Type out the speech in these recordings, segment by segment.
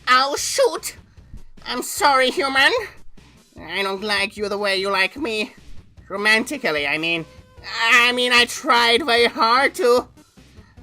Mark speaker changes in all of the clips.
Speaker 1: Oh, shoot! I'm sorry, human. I don't like you the way you like me. Romantically, I mean. I tried very hard to.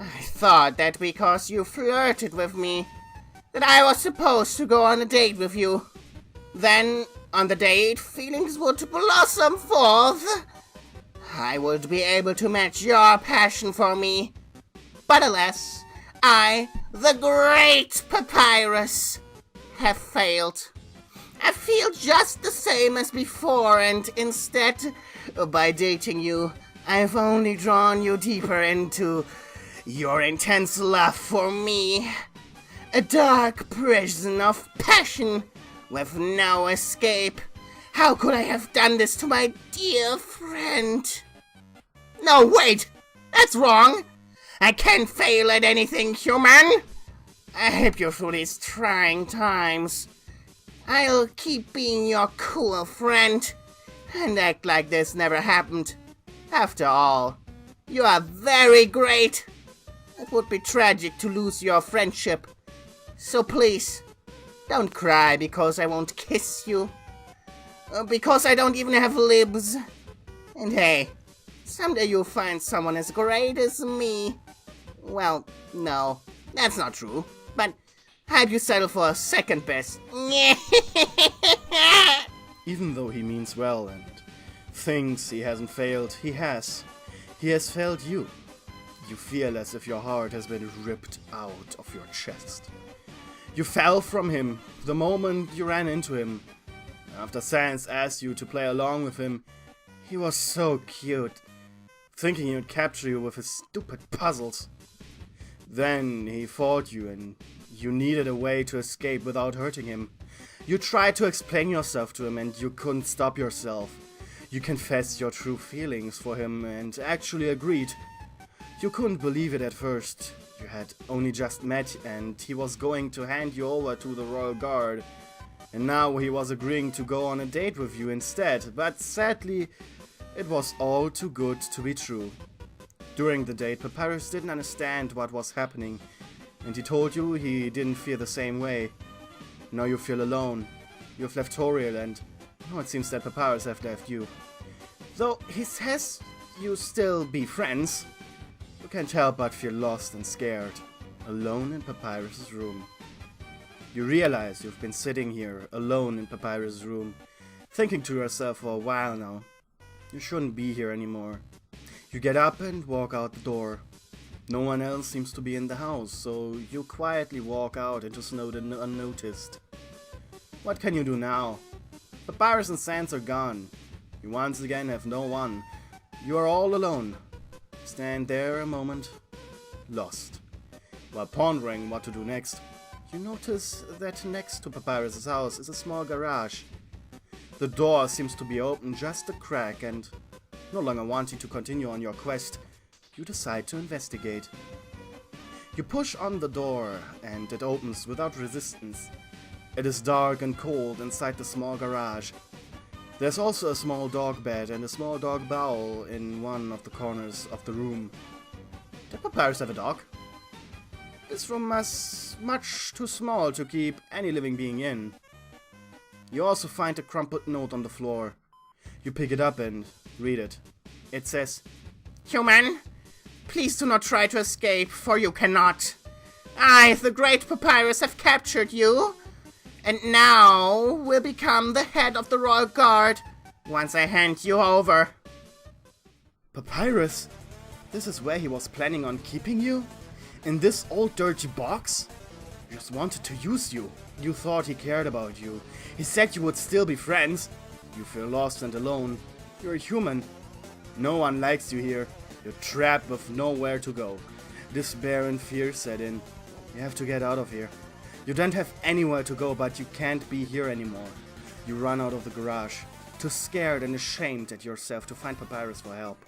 Speaker 1: I thought that because you flirted with me, that I was supposed to go on a date with you. Then, on the date, feelings would blossom forth. I would be able to match your passion for me. But alas, I, the great Papyrus, have failed. I feel just the same as before, and instead, by dating you, I've only drawn you deeper into your intense love for me. A dark prison of passion with no escape. How could I have done this to my dear friend? No, wait! That's wrong! I can't fail at anything, human! I help you through these trying times. I'll keep being your cool friend and act like this never happened. After all, you are very great. It would be tragic to lose your friendship. So please, don't cry because I won't kiss you. Because I don't even have lips. And hey, someday you'll find someone as great as me. Well, no, that's not true. But how'd you settle for a second best?
Speaker 2: Even though he means well and thinks he hasn't failed, he has. He has failed you. You feel as if your heart has been ripped out of your chest. You fell from him the moment you ran into him. After Sans asked you to play along with him, he was so cute, thinking he'd capture you with his stupid puzzles. Then he fought you and you needed a way to escape without hurting him. You tried to explain yourself to him and you couldn't stop yourself. You confessed your true feelings for him and actually agreed. You couldn't believe it at first. You had only just met and he was going to hand you over to the Royal Guard. And now he was agreeing to go on a date with you instead, but sadly, it was all too good to be true. During the date, Papyrus didn't understand what was happening, and he told you he didn't feel the same way. Now you feel alone. You've left Toriel and now it seems that Papyrus have left you. Though he says you still be friends, you can't help but feel lost and scared, alone in Papyrus's room. You realize you've been sitting here, alone in Papyrus' room, thinking to yourself for a while now. You shouldn't be here anymore. You get up and walk out the door. No one else seems to be in the house, so you quietly walk out into Snowden unnoticed. What can you do now? Papyrus and Sans are gone. You once again have no one. You are all alone. Stand there a moment, lost. While pondering what to do next, you notice that next to Papyrus' house is a small garage. The door seems to be open just a crack and, no longer wanting to continue on your quest, you decide to investigate. You push on the door and it opens without resistance. It is dark and cold inside the small garage. There's also a small dog bed and a small dog bowl in one of the corners of the room. Did Papyrus have a dog? This room is much too small to keep any living being in. You also find a crumpled note on the floor. You pick it up and read it. It says,
Speaker 1: Human, please do not try to escape, for you cannot. I, the great Papyrus, have captured you, and now will become the head of the Royal Guard once I hand you over.
Speaker 2: Papyrus? This is where he was planning on keeping you? In this old dirty box? He just wanted to use you. You thought he cared about you. He said you would still be friends. You feel lost and alone. You're a human. No one likes you here. You're trapped with nowhere to go. Despair and fear set in. You have to get out of here. You don't have anywhere to go, but you can't be here anymore. You run out of the garage, too scared and ashamed at yourself to find Papyrus for help.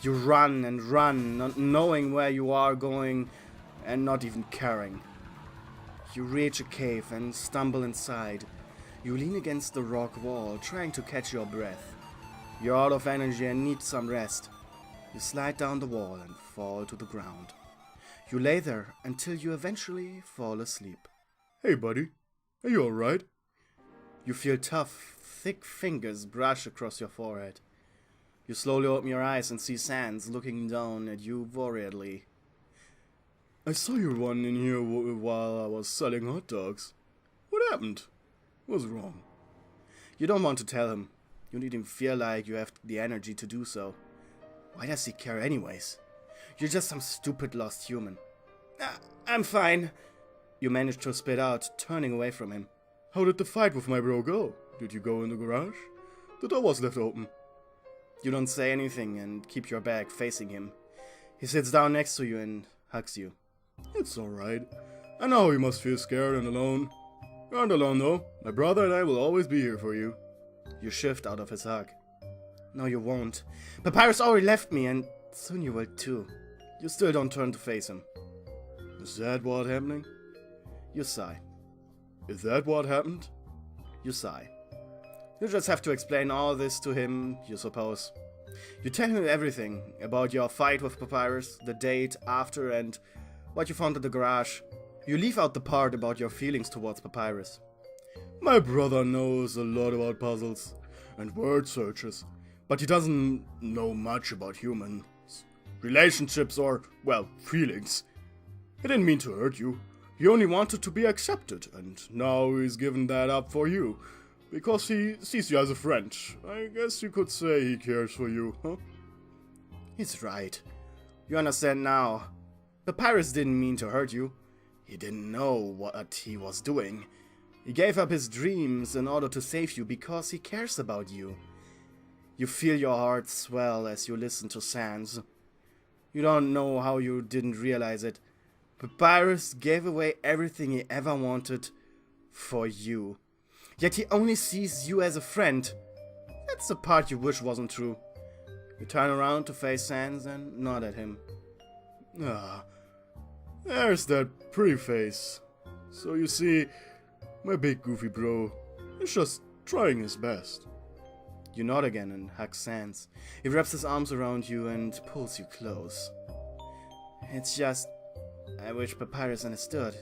Speaker 2: You run and run, not knowing where you are going and not even caring. You reach a cave and stumble inside. You lean against the rock wall, trying to catch your breath. You're out of energy and need some rest. You slide down the wall and fall to the ground. You lay there until you eventually fall asleep. Hey buddy, are you alright? You feel tough, thick fingers brush across your forehead. You slowly open your eyes and see Sans looking down at you worriedly. I saw you run in here while I was selling hot dogs. What happened? What's wrong? You don't want to tell him. You need him to feel like you have the energy to do so. Why does he care anyways? You're just some stupid lost human. I'm fine. You managed to spit out, turning away from him. How did the fight with my bro go? Did you go in the garage? The door was left open. You don't say anything and keep your back facing him. He sits down next to you and hugs you. It's alright. I know you must feel scared and alone. You aren't alone though. My brother and I will always be here for you. You shift out of his hug. No, you won't. Papyrus already left me, and soon you will too. You still don't turn to face him. Is that what happening? You sigh. Is that what happened? You sigh. You just have to explain all this to him, you suppose. You tell him everything about your fight with Papyrus, the date after, and what you found in the garage. You leave out the part about your feelings towards Papyrus. My brother knows a lot about puzzles and word searches, but he doesn't know much about humans, relationships, or, well, feelings. He didn't mean to hurt you. He only wanted to be accepted, and now he's given that up for you, because he sees you as a friend. I guess you could say he cares for you, huh? He's right. You understand now. Papyrus didn't mean to hurt you. He didn't know what he was doing. He gave up his dreams in order to save you because he cares about you. You feel your heart swell as you listen to Sans. You don't know how you didn't realize it. Papyrus gave away everything he ever wanted for you. Yet he only sees you as a friend. That's the part you wish wasn't true. You turn around to face Sans and nod at him. There's that pretty face. So you see, my big goofy bro is just trying his best. You nod again and hug Sans. He wraps his arms around you and pulls you close. It's just, I wish Papyrus understood.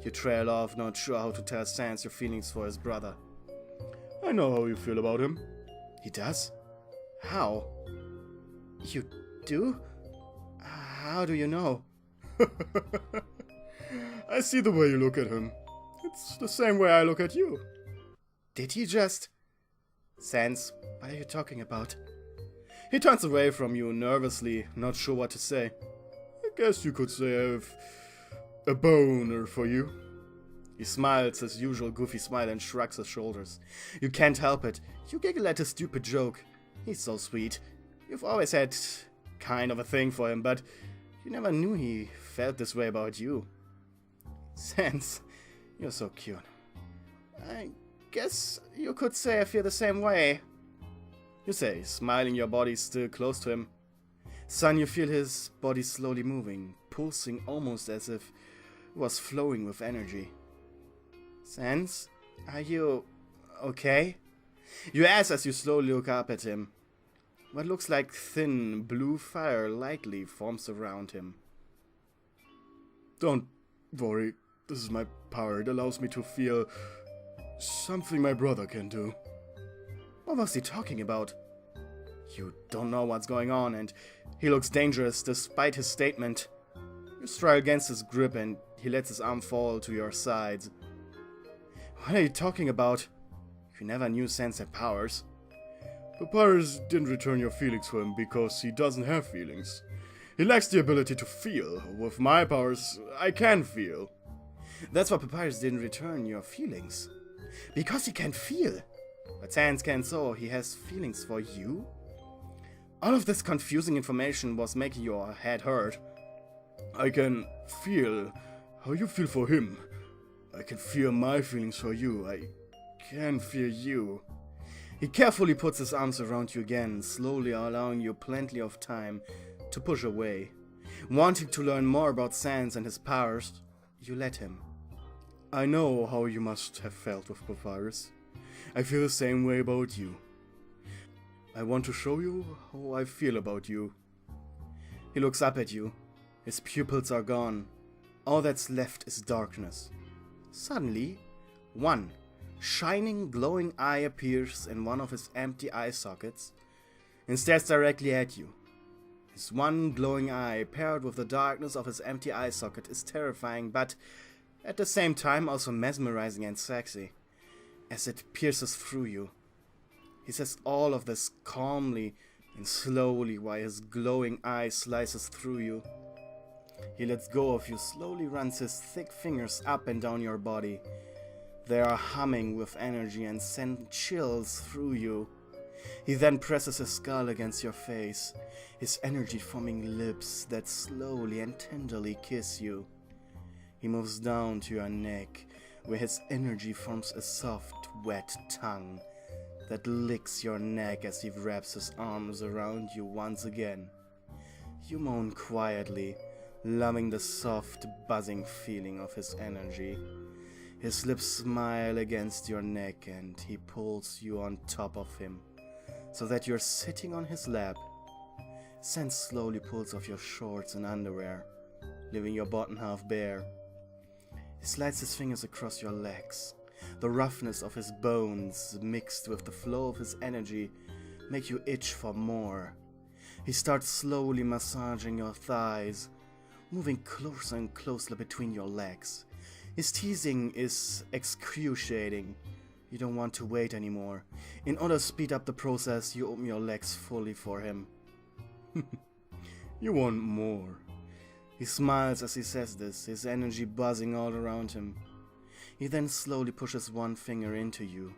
Speaker 2: You trail off, not sure how to tell Sans your feelings for his brother. I know how you feel about him. He does? How? You do? How do you know? I see the way you look at him. It's the same way I look at you. Did he just... Sans, what are you talking about? He turns away from you nervously, not sure what to say. I guess you could say I have a boner for you. He smiles his usual goofy smile and shrugs his shoulders. You can't help it. You giggle at his stupid joke. He's so sweet. You've always had kind of a thing for him, but you never knew he felt this way about you. Sans, you're so cute. I guess you could say I feel the same way. You say, smiling, your body still close to him. Son, you feel his body slowly moving, pulsing almost as if it was flowing with energy. Sans, are you okay? You ask as you slowly look up at him. What looks like thin blue fire lightly forms around him. Don't worry, this is my power. It allows me to feel something my brother can do. What was he talking about? You don't know what's going on, and he looks dangerous despite his statement. You strike against his grip and he lets his arm fall to your sides. What are you talking about? You never knew Sans had powers. Papyrus didn't return your feelings for him because he doesn't have feelings. He lacks the ability to feel. With my powers, I can feel. That's why Papyrus didn't return your feelings. Because he can't feel. But Sans can, so he has feelings for you? All of this confusing information was making your head hurt. I can feel how you feel for him. I can feel my feelings for you. I can feel you. He carefully puts his arms around you again, slowly allowing you plenty of time to push away. Wanting to learn more about Sans and his powers, you let him. I know how you must have felt with Papyrus. I feel the same way about you. I want to show you how I feel about you. He looks up at you. His pupils are gone. All that's left is darkness. Suddenly, one shining, glowing eye appears in one of his empty eye sockets and stares directly at you. His one glowing eye, paired with the darkness of his empty eye socket, is terrifying, but at the same time also mesmerizing and sexy, as it pierces through you. He says all of this calmly and slowly while his glowing eye slices through you. He lets go of you, slowly runs his thick fingers up and down your body. They are humming with energy and send chills through you. He then presses his skull against your face, his energy-forming lips that slowly and tenderly kiss you. He moves down to your neck, where his energy forms a soft, wet tongue that licks your neck as he wraps his arms around you once again. You moan quietly, loving the soft, buzzing feeling of his energy. His lips smile against your neck and he pulls you on top of him, so that you're sitting on his lap. Sans slowly pulls off your shorts and underwear, leaving your bottom half bare. He slides his fingers across your legs. The roughness of his bones, mixed with the flow of his energy, make you itch for more. He starts slowly massaging your thighs, moving closer and closer between your legs. His teasing is excruciating. You don't want to wait anymore. In order to speed up the process, you open your legs fully for him. You want more. He smiles as he says this, his energy buzzing all around him. He then slowly pushes one finger into you.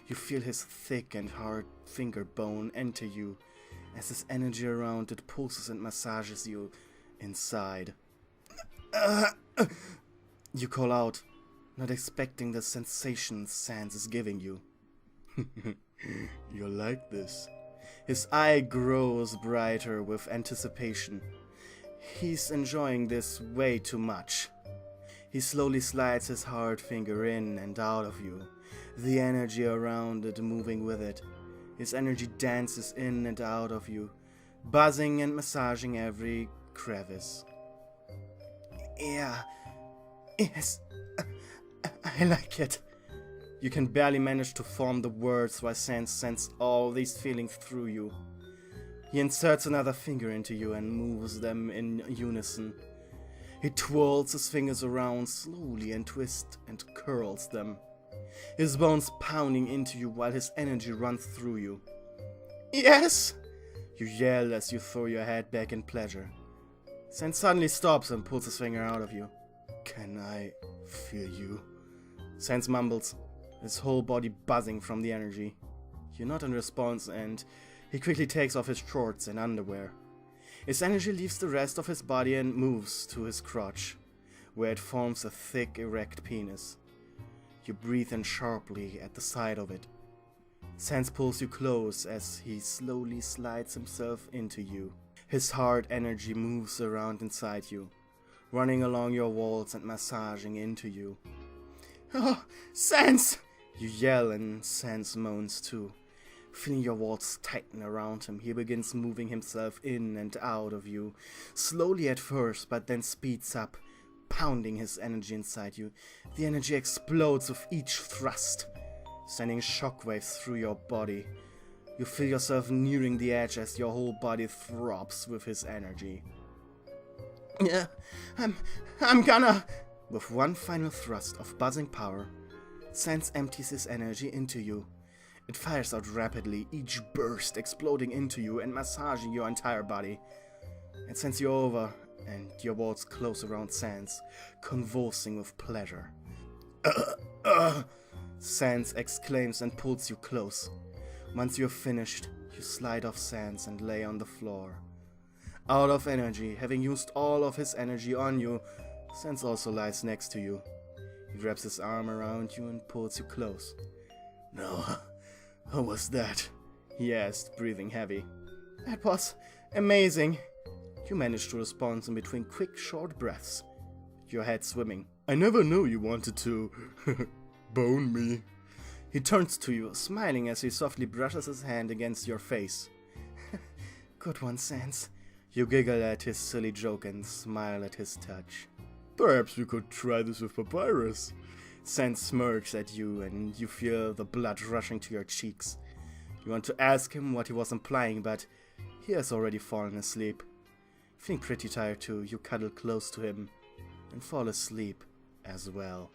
Speaker 2: You feel his thick and hard finger bone enter you, as his energy around it pulses and massages you inside. You call out, not expecting the sensation Sans is giving you. You like this? His eye grows brighter with anticipation. He's enjoying this way too much. He slowly slides his hard finger in and out of you, the energy around it moving with it. His energy dances in and out of you, buzzing and massaging every crevice. Yeah, yes, I like it. You can barely manage to form the words while Sans sends all these feelings through you. He inserts another finger into you and moves them in unison. He twirls his fingers around slowly and twists and curls them, his bones pounding into you while his energy runs through you. Yes! You yell as you throw your head back in pleasure. Sans suddenly stops and pulls his finger out of you. Can I feel you? Sans mumbles, his whole body buzzing from the energy. You nod in response and he quickly takes off his shorts and underwear. His energy leaves the rest of his body and moves to his crotch, where it forms a thick, erect penis. You breathe in sharply at the sight of it. Sans pulls you close as he slowly slides himself into you. His hard energy moves around inside you, running along your walls and massaging into you. Oh, Sans! You yell and Sans moans too. Feeling your walls tighten around him, he begins moving himself in and out of you, slowly at first, but then speeds up, pounding his energy inside you. The energy explodes with each thrust, sending shockwaves through your body. You feel yourself nearing the edge as your whole body throbs with his energy. Yeah, I'm gonna... With one final thrust of buzzing power, Sans empties his energy into you. It fires out rapidly, each burst exploding into you and massaging your entire body. It sends you over, and your walls close around Sans, convulsing with pleasure. Sans exclaims and pulls you close. Once you're finished, you slide off Sans and lay on the floor. Out of energy, having used all of his energy on you, Sans also lies next to you. He wraps his arm around you and pulls you close. No. How was that? He asked, breathing heavy. That was amazing. You managed to respond in between quick, short breaths, your head swimming. I never knew you wanted to bone me. He turns to you, smiling as he softly brushes his hand against your face. Good one, Sans. You giggle at his silly joke and smile at his touch. Perhaps we could try this with Papyrus. Sen smirks at you and you feel the blood rushing to your cheeks. You want to ask him what he was implying, but he has already fallen asleep. Feeling pretty tired too, you cuddle close to him and fall asleep as well.